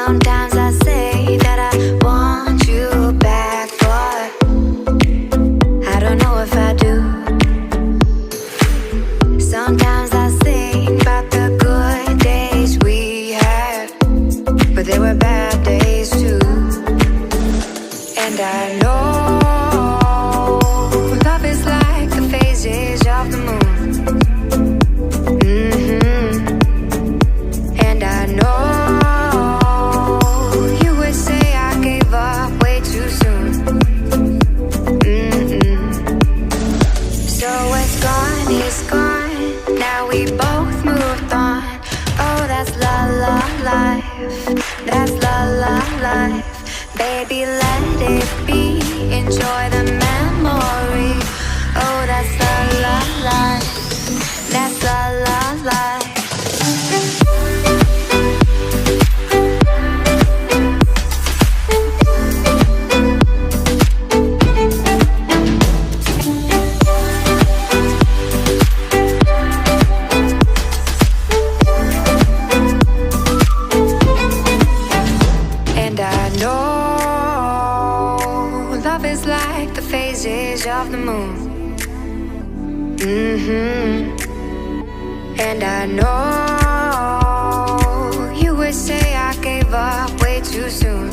Sometimes I say that I want you back, but I don't know if I do. Sometimes I think about the good days we had, but they were bad days too. And I know love is like the phases of the moon. And I know you would say I gave up way too soon. So it's gone, it's gone. Now we both moved on. Oh, that's la la life. That's la la life. Baby, let it be. Enjoy the memory. Oh, that's la la life. That's la la life. Of the moon. And I know you would say I gave up way too soon.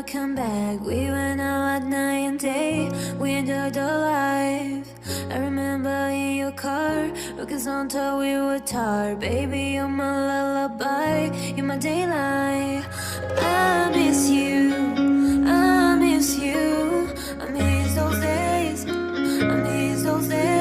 come back. We went out at night and day. We enjoyed the life. I remember in your car, looking on till we were tired. Baby, you're my lullaby, you're my daylight. I miss you, I miss you. I miss those days, I miss those days.